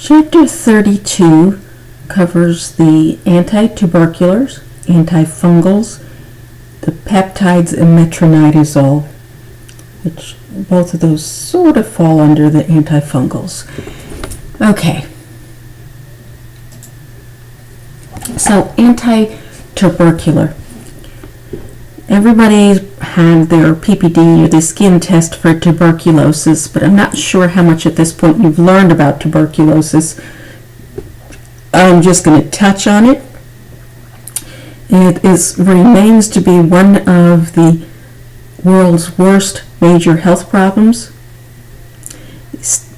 Chapter 32 covers the anti-tuberculars, antifungals, the peptides, and metronidazole, which both of those sort of fall under the antifungals. Okay. So, anti-tubercular. Everybody had their PPD or the skin test for tuberculosis, but I'm not sure how much at this point you've learned about tuberculosis. I'm just going to touch on it. It remains to be one of the world's worst major health problems.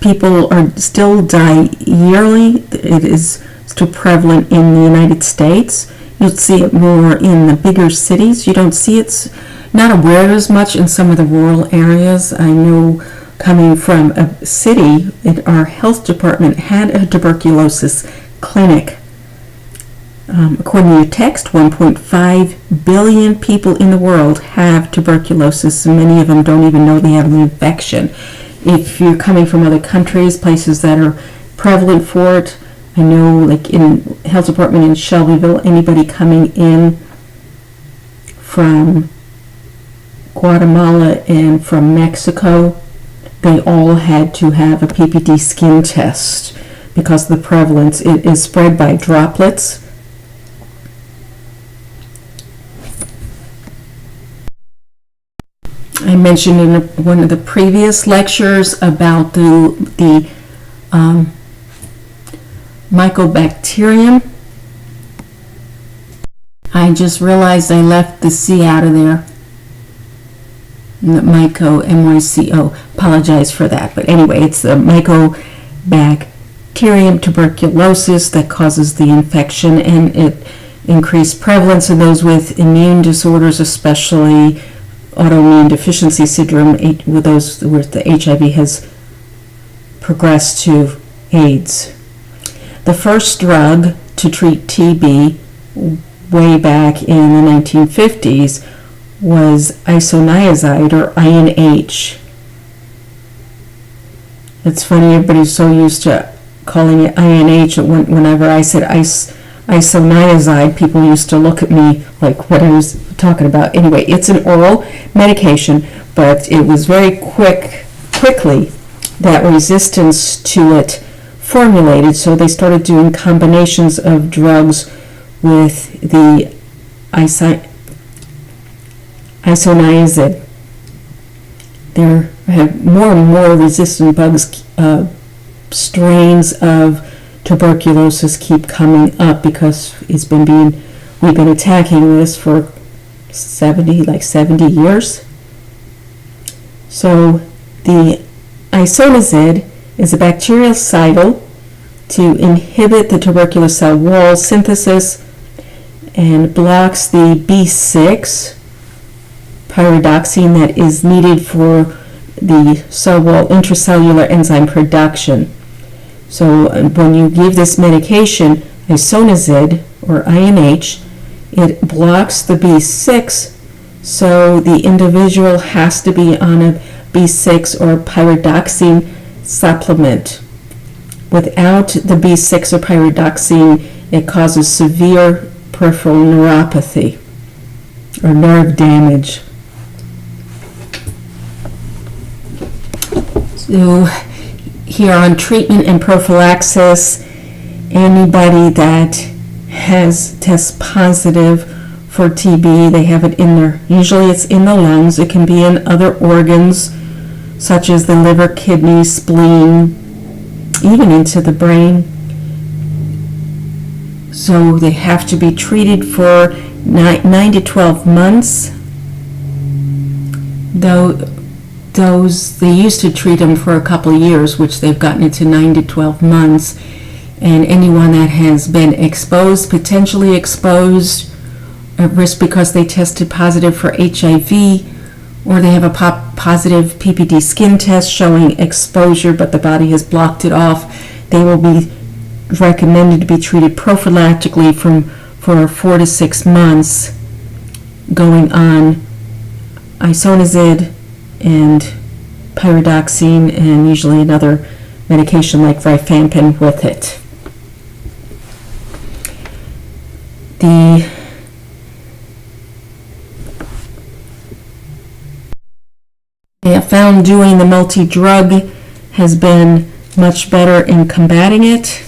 People still die yearly. It is still prevalent in the United States. You'll see it more in the bigger cities. You don't see it, not aware as much in some of the rural areas. I know coming from a city, our health department had a tuberculosis clinic. According to text, 1.5 billion people in the world have tuberculosis, and many of them don't even know they have an infection. If you're coming from other countries, places that are prevalent for it, I know, like in health department in Shelbyville, anybody coming in from Guatemala and from Mexico, they all had to have a PPD skin test because of the prevalence. It is spread by droplets. I mentioned in one of the previous lectures about the mycobacterium. I just realized I left the C out of there. The myco, M-Y-C-O. Apologize for that. But anyway, it's the mycobacterium tuberculosis that causes the infection, and it increased prevalence in those with immune disorders, especially autoimmune deficiency syndrome, with those where the HIV has progressed to AIDS. The first drug to treat TB way back in the 1950s was isoniazid, or INH. It's funny, everybody's so used to calling it INH. Whenever I said isoniazid, people used to look at me like what I was talking about. Anyway, it's an oral medication, but it was very quickly that resistance to it formulated, so they started doing combinations of drugs with the isoniazid. There have more and more resistant bugs, strains of tuberculosis keep coming up because we've been attacking this for 70 years. So the isoniazid is a bactericidal to inhibit the tubercular cell wall synthesis and blocks the B6 pyridoxine that is needed for the cell wall intracellular enzyme production. So when you give this medication, isoniazid or INH, it blocks the B6, so the individual has to be on a B6 or pyridoxine supplement. Without the B6 or pyridoxine, it causes severe peripheral neuropathy or nerve damage. So here on treatment and prophylaxis, anybody that has tests positive for TB, they have it in their, usually it's in the lungs, it can be in other organs such as the liver, kidney, spleen, even into the brain. So they have to be treated for 9 to 12 months. Though they used to treat them for a couple of years, which they've gotten it to 9 to 12 months. And anyone that has been exposed, potentially exposed, at risk because they tested positive for HIV, or they have a positive PPD skin test showing exposure, but the body has blocked it off, they will be recommended to be treated prophylactically for 4 to 6 months, going on isoniazid and pyridoxine, and usually another medication like rifampin with it. They have found doing the multi-drug has been much better in combating it.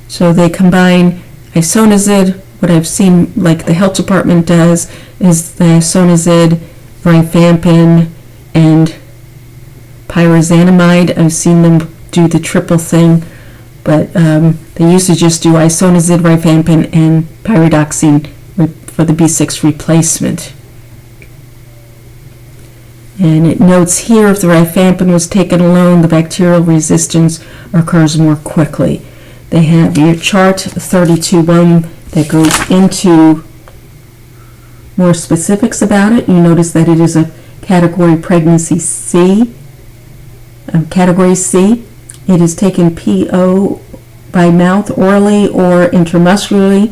So they combine isoniazid. What I've seen, like the health department does, is the isoniazid, rifampin, and pyrazanamide. I've seen them do the triple thing, but they used to just do isoniazid, rifampin, and pyridoxine for the B6 replacement. And it notes here if the rifampin was taken alone, the bacterial resistance occurs more quickly. They have your chart 32.1 that goes into more specifics about it. You notice that it is a category pregnancy C, category C. It is taken PO by mouth, orally, or intramuscularly.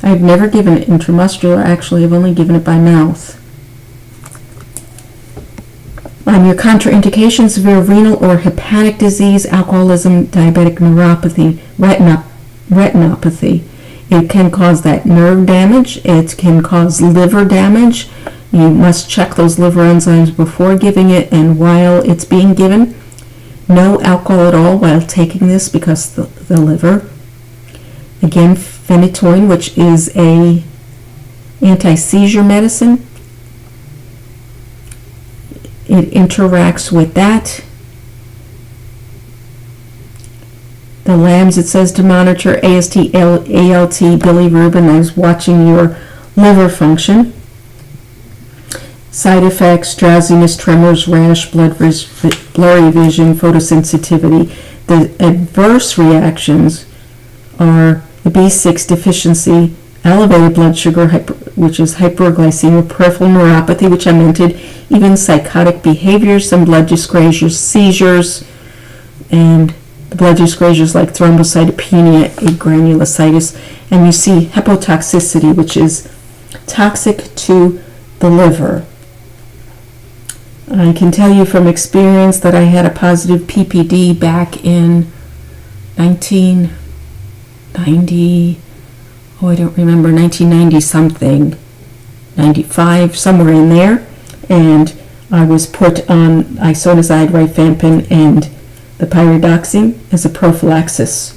I've never given it intramuscular, actually. I've only given it by mouth. Your contraindications: severe renal or hepatic disease, alcoholism, diabetic neuropathy, retinopathy. It can cause that nerve damage. It can cause liver damage. You must check those liver enzymes before giving it and while it's being given. No alcohol at all while taking this because the liver. Again, phenytoin, which is a anti-seizure medicine. It interacts with that. The labs, it says to monitor AST, ALT, bilirubin. I was watching your liver function. Side effects: drowsiness, tremors, rash, blurry vision, photosensitivity. The adverse reactions are the B6 deficiency, elevated blood sugar, which is hyperglycemia, peripheral neuropathy, which I mentioned, even psychotic behaviors, some blood dyscrasias, seizures, and the blood dyscrasias like thrombocytopenia, agranulocytus, and you see hepatotoxicity, which is toxic to the liver. I can tell you from experience that I had a positive PPD back in 1990, I don't remember, 1990 something, 95, somewhere in there, and I was put on isoniazid, rifampin, and the pyridoxine as a prophylaxis.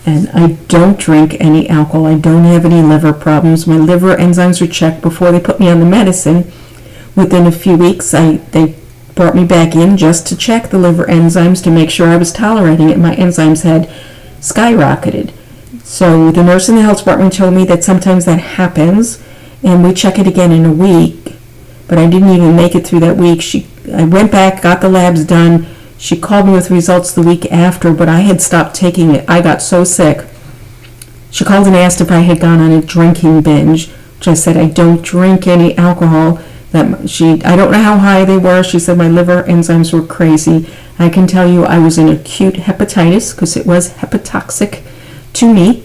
And I don't drink any alcohol. I don't have any liver problems. My liver enzymes were checked before they put me on the medicine. Within a few weeks, they brought me back in just to check the liver enzymes to make sure I was tolerating it. My enzymes had skyrocketed. So the nurse in the health department told me that sometimes that happens, and we check it again in a week. But I didn't even make it through that week. I went back, got the labs done. She called me with results the week after, but I had stopped taking it. I got so sick. She called and asked if I had gone on a drinking binge, which I said I don't drink any alcohol. I don't know how high they were. She said my liver enzymes were crazy. I can tell you I was in acute hepatitis because it was hepatotoxic to me.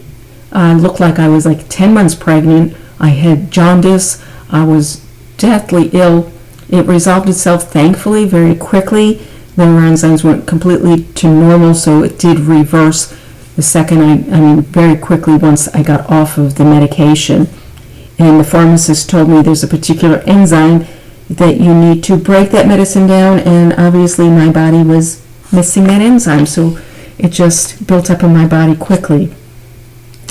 I looked like I was like 10 months pregnant. I had jaundice. I was deathly ill. It resolved itself, thankfully, very quickly. Liver enzymes went completely to normal, so it did reverse the second very quickly once I got off of the medication. And the pharmacist told me there's a particular enzyme that you need to break that medicine down, and obviously my body was missing that enzyme, so it just built up in my body quickly.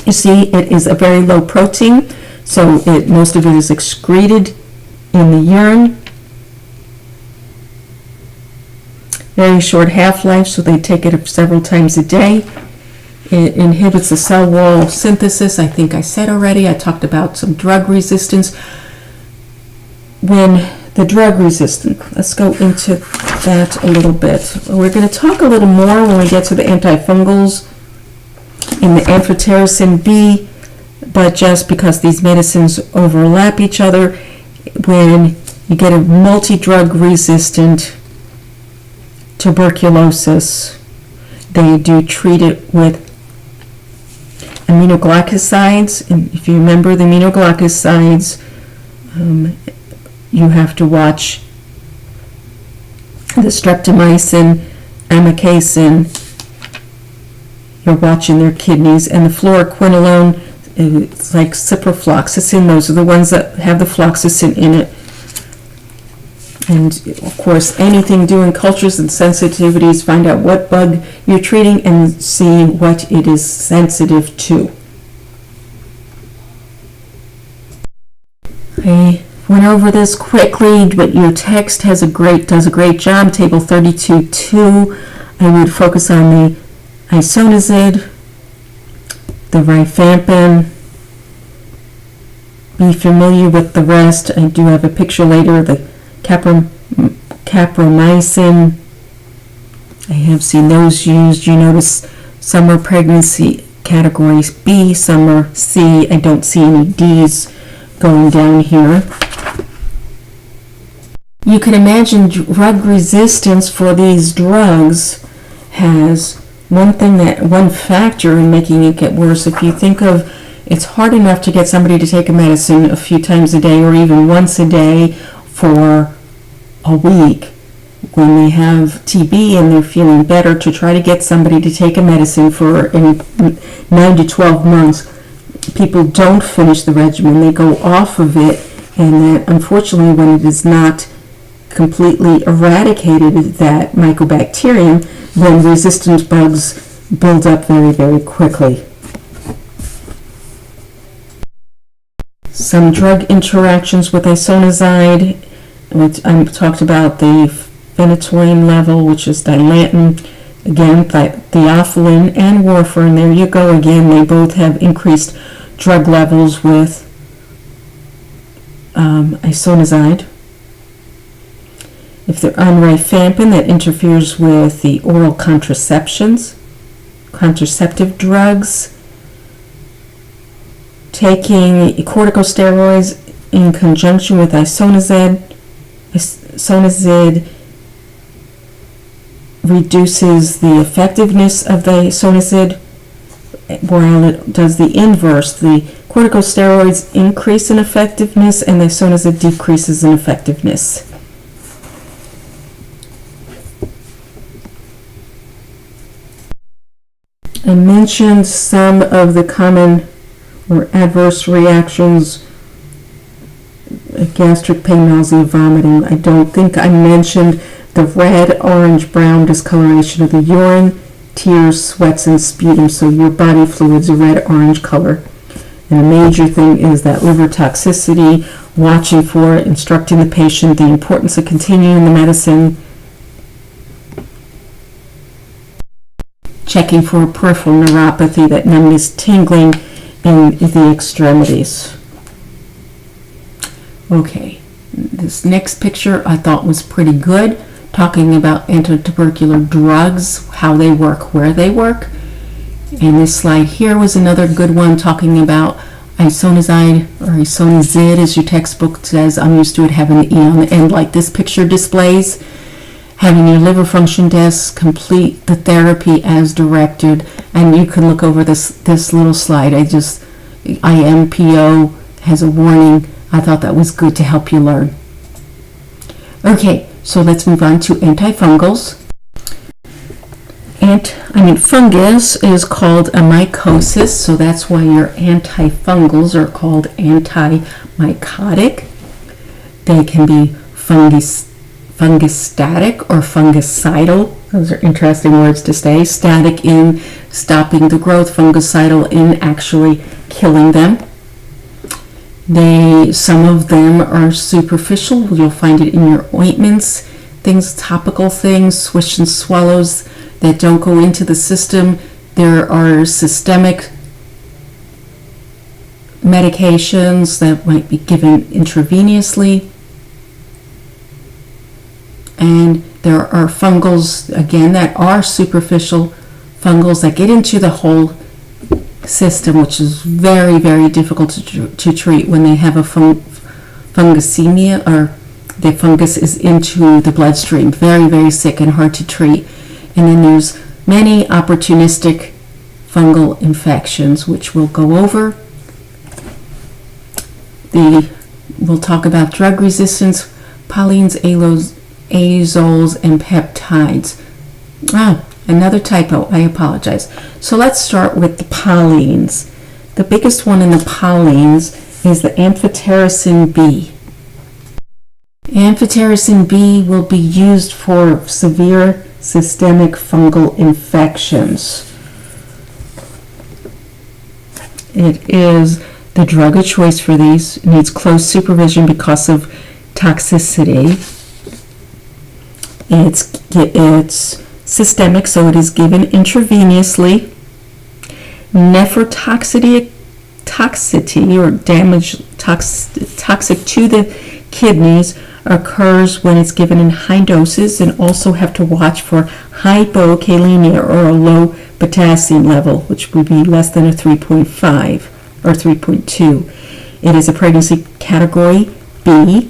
You see, it is a very low protein, so most of it is excreted in the urine. Very short half-life, so they take it several times a day. It inhibits the cell wall synthesis. I think I said already. I talked about some drug resistance. When the drug resistant, let's go into that a little bit. We're going to talk a little more when we get to the antifungals and the amphotericin B, but just because these medicines overlap each other, when you get a multi-drug resistant tuberculosis, they do treat it with aminoglycosides. And if you remember the aminoglycosides, you have to watch the streptomycin, amikacin, you're watching their kidneys, and the fluoroquinolone, it's like ciprofloxacin. Those are the ones that have the floxacin in it. And of course, anything doing cultures and sensitivities, find out what bug you're treating and see what it is sensitive to. I went over this quickly, but your text does a great job. Table 32.2, I would focus on the isoniazid, the rifampin. Be familiar with the rest. I do have a picture later. The capromycin, I have seen those used. You notice some are pregnancy categories B, some are C. I don't see any D's going down here. You can imagine drug resistance for these drugs has one factor in making it get worse. If you think of, it's hard enough to get somebody to take a medicine a few times a day or even once a day for a week when they have TB and they're feeling better, to try to get somebody to take a medicine for 9 to 12 months. People don't finish the regimen, they go off of it, and that unfortunately when it is not completely eradicated, that mycobacterium, then resistant bugs build up very, very quickly. Some drug interactions with isoniazid. I talked about the phenytoin level, which is dilantin. Again, theophylline and warfarin, there you go again. They both have increased drug levels with isoniazid. If they're on rifampin, that interferes with the oral contraceptive drugs. Taking corticosteroids in conjunction with isoniazid reduces the effectiveness of the isoniazid, while it does the inverse. The corticosteroids increase in effectiveness and the isoniazid decreases in effectiveness. I mentioned some of the common or adverse reactions: gastric pain, nausea, vomiting. I don't think I mentioned the red, orange, brown discoloration of the urine, tears, sweats, and sputum. So your body fluids are red, orange color. And a major thing is that liver toxicity, watching for it, instructing the patient the importance of continuing the medicine, checking for a peripheral neuropathy, that numbness, tingling in the extremities. Okay, this next picture I thought was pretty good, talking about antitubercular drugs, how they work, where they work. And this slide here was another good one, talking about isoniazid, or isoniazid as your textbook says. I'm used to it having the E on the end like this picture displays. Having your liver function tests, complete the therapy as directed, and you can look over this little slide. IMPO has a warning. I thought that was good to help you learn. Okay, so let's move on to antifungals. Fungus is called a mycosis, so that's why your antifungals are called antimycotic. They can be fungistatic or fungicidal. Those are interesting words to say. Static in stopping the growth, fungicidal in actually killing them. Some of them are superficial. You'll find it in your ointments, topical things, swish and swallows that don't go into the system. There are systemic medications that might be given intravenously. And there are fungals, again, that are superficial fungals that get into the whole system, which is very, very difficult to treat when they have a fungusemia, or the fungus is into the bloodstream. Very, very sick and hard to treat. And then there's many opportunistic fungal infections, which we'll go over. We'll talk about drug resistance, polyenes, azoles, and peptides. Another typo, I apologize. So let's start with the pollines. The biggest one in the pollines is the amphotericin B. Amphotericin B will be used for severe systemic fungal infections. It is the drug of choice for these. It needs close supervision because of toxicity. It's systemic, so it is given intravenously. Nephrotoxicity or damage toxic to the kidneys occurs when it's given in high doses, and also have to watch for hypokalemia or a low potassium level, which would be less than a 3.5 or 3.2. It is a pregnancy category B.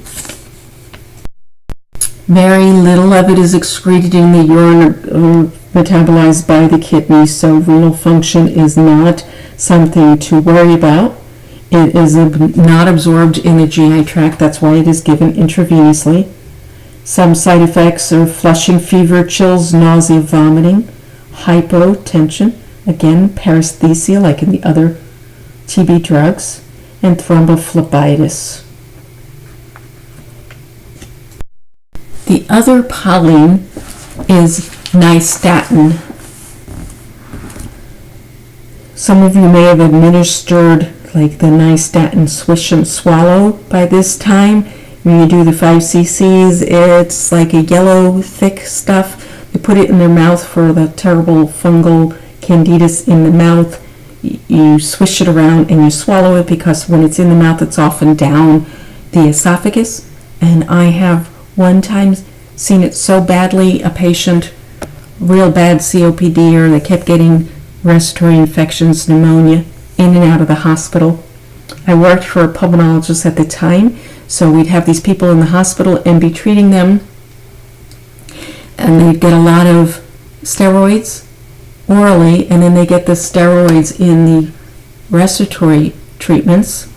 Very little of it is excreted in the urine or metabolized by the kidneys, so renal function is not something to worry about. It is not absorbed in the GI tract, that's why it is given intravenously. Some side effects are flushing, fever, chills, nausea, vomiting, hypotension, again paresthesia like in the other TB drugs, and thrombophlebitis. The other pollen is nystatin. Some of you may have administered like the nystatin swish and swallow by this time. When you do the 5 cc's, it's like a yellow thick stuff. They put it in their mouth for the terrible fungal candidus in the mouth. You swish it around and you swallow it, because when it's in the mouth it's often down the esophagus. And I have one time seen it so badly, a patient, real bad COPD, or they kept getting respiratory infections, pneumonia, in and out of the hospital. I worked for a pulmonologist at the time, so we'd have these people in the hospital and be treating them, and they'd get a lot of steroids orally, and then they get the steroids in the respiratory treatments,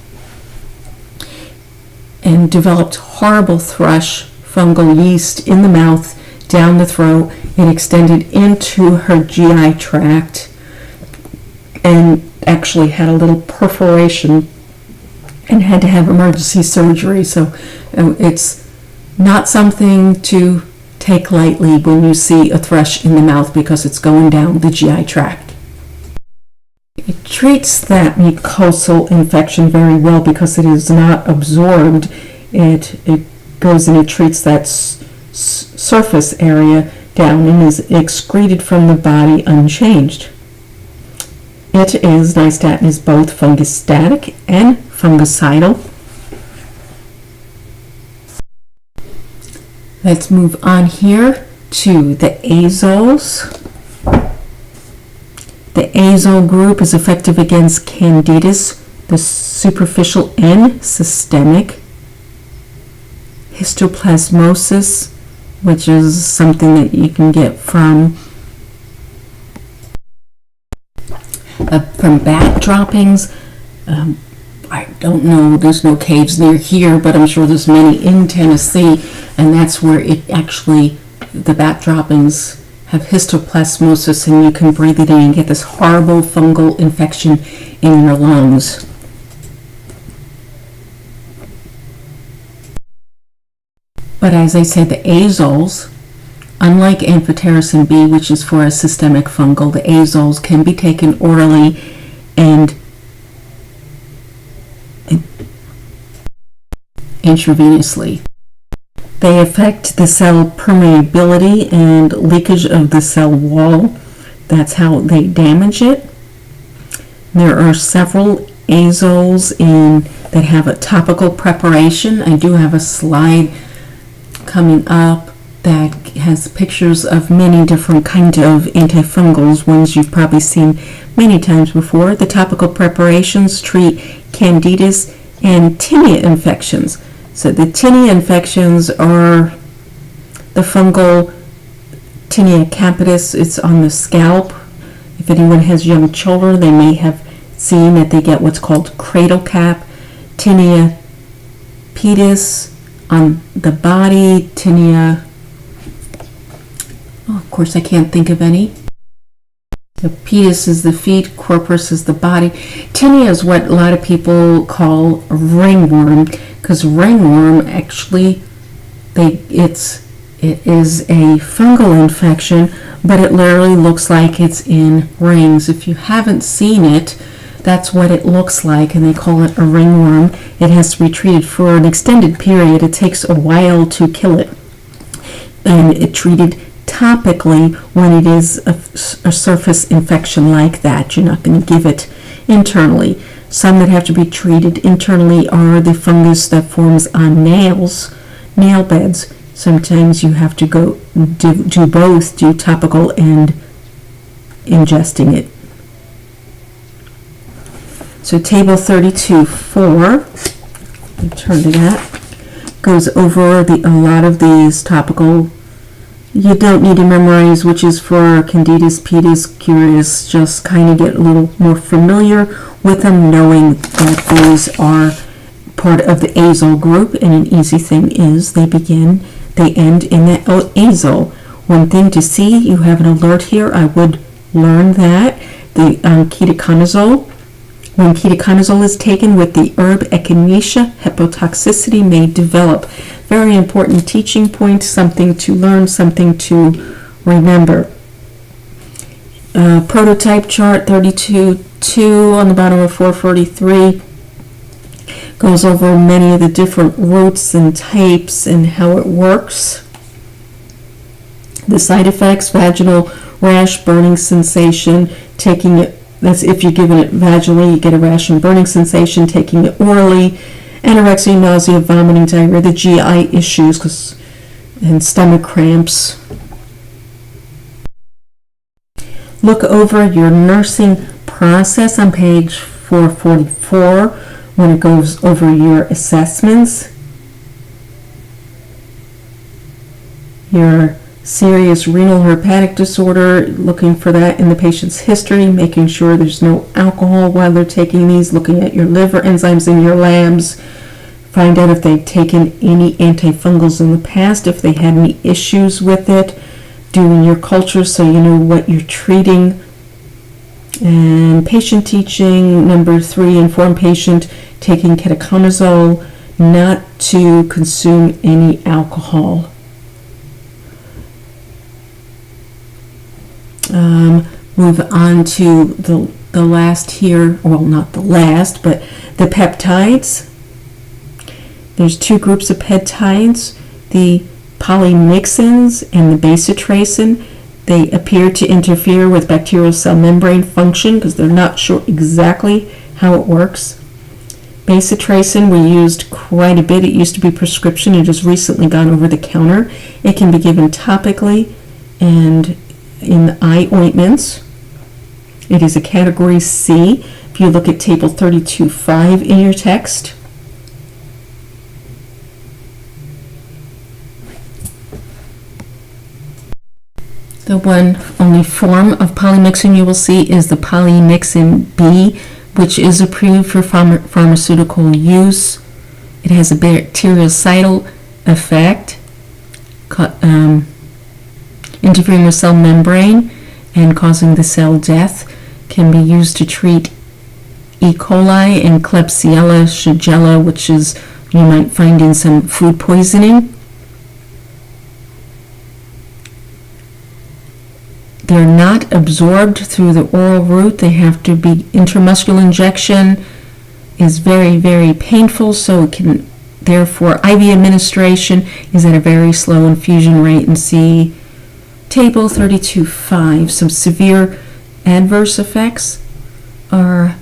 and developed horrible thrush fungal yeast in the mouth, down the throat. It extended into her GI tract and actually had a little perforation and had to have emergency surgery. So it's not something to take lightly when you see a thrush in the mouth, because it's going down the GI tract. It treats that mucosal infection very well because it is not absorbed. It goes and it treats that surface area down and is excreted from the body unchanged. Nystatin is both fungostatic and fungicidal. Let's move on here to the azoles. The azole group is effective against candidus, the superficial and systemic. Histoplasmosis, which is something that you can get from bat droppings. I don't know, there's no caves near here, but I'm sure there's many in Tennessee, and that's where it actually, the bat droppings have histoplasmosis, and you can breathe it in and get this horrible fungal infection in your lungs. But as I said, the azoles, unlike amphotericin B, which is for a systemic fungal, the azoles can be taken orally and intravenously. They affect the cell permeability and leakage of the cell wall. That's how they damage it. There are several azoles that have a topical preparation. I do have a slide coming up that has pictures of many different kinds of antifungals, ones you've probably seen many times before. The topical preparations treat candidus and tinea infections. So the tinea infections are the fungal tinea capitis. It's on the scalp. If anyone has young children, they may have seen that they get what's called cradle cap. Tinea pedis on the body, tinea, course, I can't think of any. The pedis is the feet, corpus is the body. Tinea is what a lot of people call ringworm, because ringworm actually, it is a fungal infection, but it literally looks like it's in rings. If you haven't seen it, that's what it looks like, and they call it a ringworm. It has to be treated for an extended period. It takes a while to kill it, and it's treated topically when it is a surface infection like that. You're not going to give it internally. Some that have to be treated internally are the fungus that forms on nails, nail beds. Sometimes you have to go do both, do topical and ingesting it. So table 32.4, turn to that, goes over a lot of these topical. You don't need to memorize which is for Candidus, pedis, cureus. Just kind of get a little more familiar with them, knowing that these are part of the azole group, and an easy thing is they end in that azole. One thing to see, you have an alert here. I would learn that. The ketoconazole. When ketoconazole is taken with the herb echinacea, hepatotoxicity may develop. Very important teaching point, something to learn, something to remember. Prototype chart 32.2 on the bottom of 443 goes over many of the different roots and types and how it works. The side effects: vaginal rash, burning sensation. Taking it, that's if you're giving it vaginally, you get a rash and burning sensation. Taking it orally, anorexia, nausea, vomiting, diarrhea, the GI issues, and stomach cramps. Look over your nursing process on page 444 when it goes over your assessments. Your serious renal or hepatic disorder, looking for that in the patient's history, making sure there's no alcohol while they're taking these, looking at your liver enzymes in your labs, find out if they've taken any antifungals in the past, if they had any issues with it, doing your culture so you know what you're treating. And patient teaching, number 3, inform patient taking ketoconazole not to consume any alcohol. Move on to the last here, well, not the last, but the peptides. There's 2 groups of peptides, the polymyxins and the bacitracin. They appear to interfere with bacterial cell membrane function because they're not sure exactly how it works. Bacitracin we used quite a bit. It used to be prescription. It has recently gone over the counter. It can be given topically and in eye ointments. It is a category C. If you look at table 32.5 in your text. The one only form of polymyxin you will see is the polymyxin B, which is approved for pharmaceutical use. It has a bactericidal effect, interfering with cell membrane and causing the cell death. Can be used to treat E. coli and Klebsiella shigella, which is you might find in some food poisoning. They're not absorbed through the oral route. They have to be intramuscular injection. Is very, very painful, so it can, therefore, IV administration is at a very slow infusion rate. And see table 32.5. Some severe adverse effects are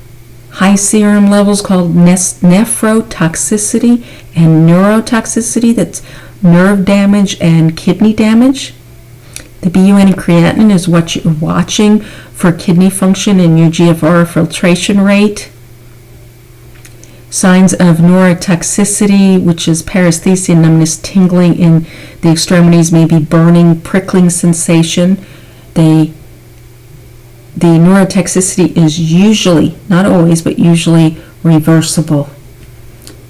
high serum levels called nephrotoxicity and neurotoxicity. That's nerve damage and kidney damage. The BUN and creatinine is what you're watching for kidney function and your GFR filtration rate. Signs of neurotoxicity, which is paresthesia, numbness, tingling in the extremities, maybe burning, prickling sensation. The neurotoxicity is usually, not always, but usually reversible.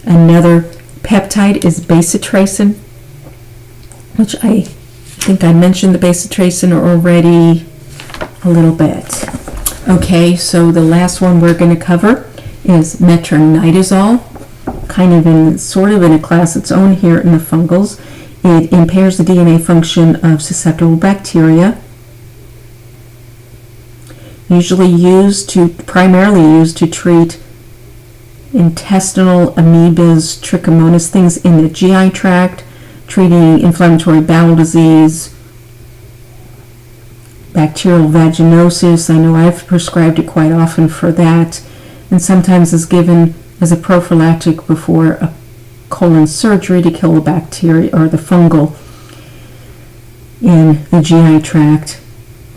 Another peptide is bacitracin, which I think I mentioned the bacitracin already a little bit. Okay, so the last one we're going to cover is metronidazole, sort of in a class its own here in the fungals. It impairs the DNA function of susceptible bacteria. Primarily used to treat intestinal amoebas, trichomonas, things in the GI tract, treating inflammatory bowel disease, bacterial vaginosis. I know I've prescribed it quite often for that, and sometimes is given as a prophylactic before a colon surgery to kill the bacteria or the fungal in the GI tract,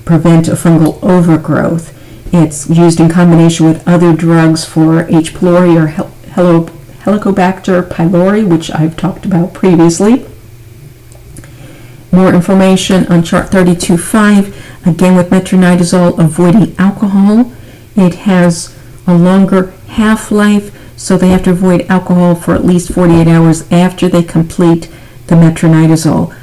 prevent a fungal overgrowth. It's used in combination with other drugs for H. pylori or Helicobacter pylori, which I've talked about previously. More information on chart 32.5. Again, with metronidazole, avoiding alcohol. It has a longer half-life, so they have to avoid alcohol for at least 48 hours after they complete the metronidazole.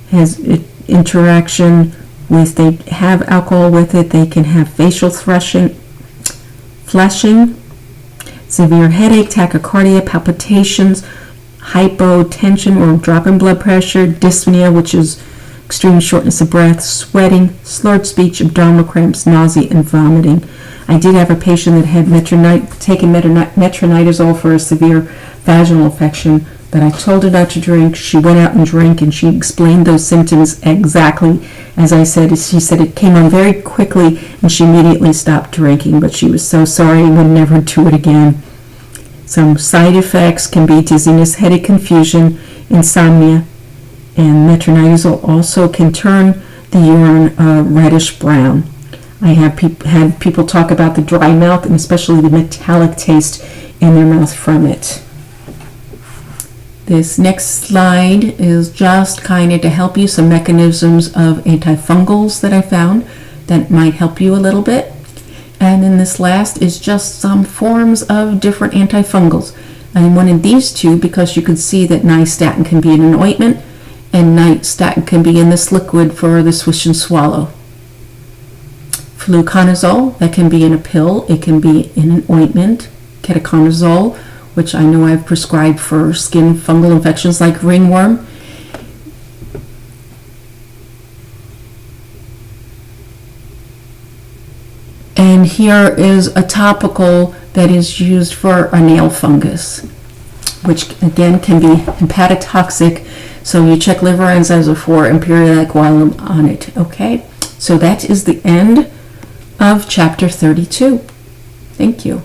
Has interaction with, they have alcohol with it, they can have facial flashing, severe headache, tachycardia, palpitations, hypotension or drop in blood pressure, dyspnea, which is extreme shortness of breath, sweating, slurred speech, abdominal cramps, nausea, and vomiting. I did have a patient that had taken metronidazole for a severe vaginal infection, but I told her not to drink. She went out and drank, and she explained those symptoms exactly as I said. She said it came on very quickly, and she immediately stopped drinking, but she was so sorry and would never do it again. Some side effects can be dizziness, headache, confusion, insomnia, and metronidazole also can turn the urine reddish brown. I have had people talk about the dry mouth and especially the metallic taste in their mouth from it. This next slide is just kind of to help you some mechanisms of antifungals that I found that might help you a little bit. And then this last is just some forms of different antifungals. I wanted these two because you can see that nystatin can be in an ointment and nystatin can be in this liquid for the swish and swallow. Fluconazole, that can be in a pill, it can be in an ointment. Ketoconazole, which I know I've prescribed for skin fungal infections like ringworm. And here is a topical that is used for a nail fungus, which again can be hepatotoxic. So you check liver enzymes for and periodic while I'm on it. Okay, so that is the end of chapter 32. Thank you.